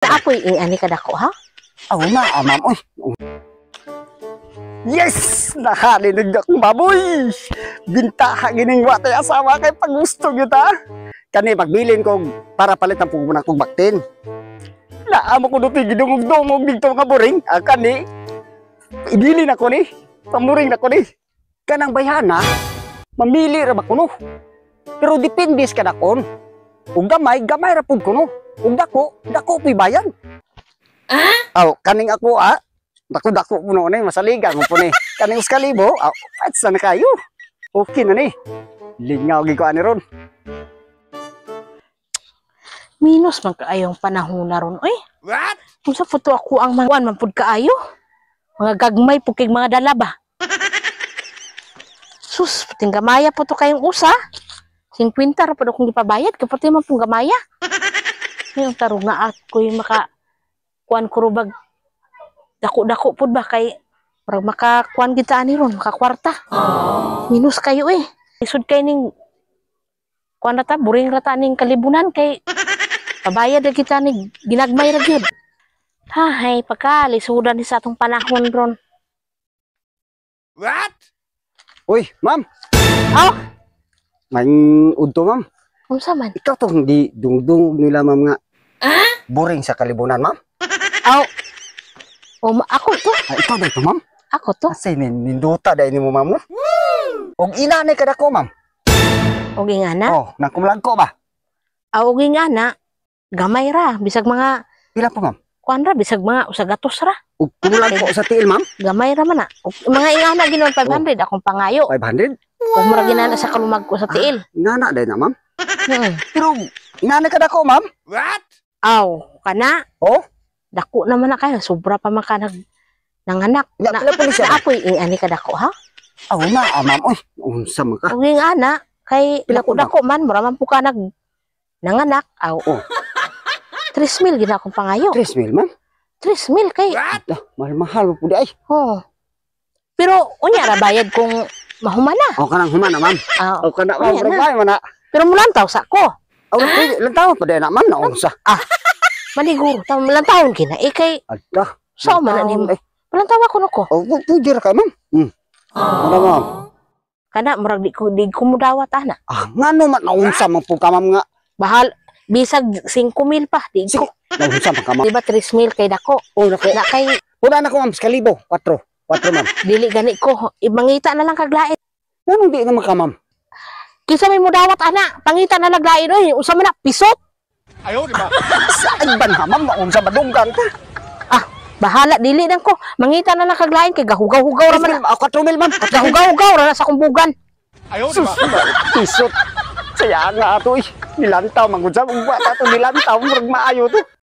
Apoy ani kadako ha? Oh na, ma'am. Oy. Yes! Nakalinig akong baboy! Bintaha gining watay asawa kay pag gusto gyud ta. Kani magbilin ko para palit ng puguna kong baktin. Naamo ko duti gidungog-dungog dito nga boring. Kani ibilin ako ni. Pamuring na ko ni. Kanang bayhana, mamili ra ba kuno? Pero depende sa kadakon. Ug gamay ra pud kuno. Ug dako pi bayan. Aw, kaning ako dako puno ni masaligan mo po ni. Kaning 1,000, at sana kayo. Okay na ni. Lingaw gi ko ani ron. Minus man kaayong panahon na ron. Oy. What? Kung sa photo ako ang mga man pud kaayo. Mga gagmay po kay mga dalaba. Sus, puting gamaya po to kayong usa. 50 ra po akong gipabayad kapati man pong gamaya. Yung tarong na ako yung kuan kurubag dako-dako pud ba kay para makakuan kita ani ron makakwarta. Minus kayo isud kay ning kuan rata buring rata ning kalibunan kay pabayad na kita ning ginagmay ra gyud. Hay pagkalisudan ni sa atong panahon ron. What? Uy, ma'am. Oh, may udto ma'am. unsa man? Ikaw to hindi dungdung nila ma'am nga. Boring sa kalibunan ma'am. Oh. Ako to. Ikaw ba ito ma'am? Ako to. Kasi ninduta dahil ni mo ma'am. Og inanay ka dako ma'am. Og ingana. Oh, nakumlag ko ba? Og ingana. Gamay ra bisag mga Pila po ma'am? kuan ra bisag mga usagatos ra. Og kumulag ko sa tiil ma'am? Gamay ra man na. Og mga ingana ginon 500 akong pangayo. 500? Og mura ginana sa kalumag ko sa tiil. Inana dahil na ma'am. Pero inanay ka dako ma'am? What? aw kana. Oh? Dako naman na kayo. Sobra pa man ka nanganak. Pila po ni siya? Apoy ani ka dako ha? Oh na ma'am. Oy, unsa man ka? Og ingana kay Pila po, dako man mura man po ka nanganak. Aw. Oh. 3,000 gina akong pangayo. 3,000 ma'am? 3,000 kay. Mahal-mahal po di ay. Oh. Pero unya ra bayad kung mahumana. O kanang humana ma'am. O kana ma'am, Unya na. rabay man na. Pero mulantaw sa ko. O lantaw pa dahil na ma'am na unsa. Maliguro taw mulantawon kina kay Adda. so man ni mulantaw ako nako. O pwede ra ka ma'am. Ano ma'am? Kana murag di ko mudawat ana. Ngano man na unsa man po ka ma'am nga. Bahal bisag 5,000 pa di ko. Unsa man ka ma'am? Di ba 3,000 kay dako? O nako. Na kay Wala na ko ma'am 1,000. 4 ma'am. dili gani ko ibangita na lang kaglait. Ngano di naman ka ma'am? Kisa may mudawat ana, pangita na laglain oy, usa man na pisot. Ayaw di ba? Saan ba na ma'am na unsa madunggan ka? Bahala dili nang ko. Mangita na lang kaglait kay gahugaw-hugaw ra man. 4,000 ma'am. Gahugaw-hugaw ra na sa kumbugan. Ayaw di ba? Tisot. Saya nga ato eh. Nilantaw manggod sa mga bata to nilantaw murag maayo to.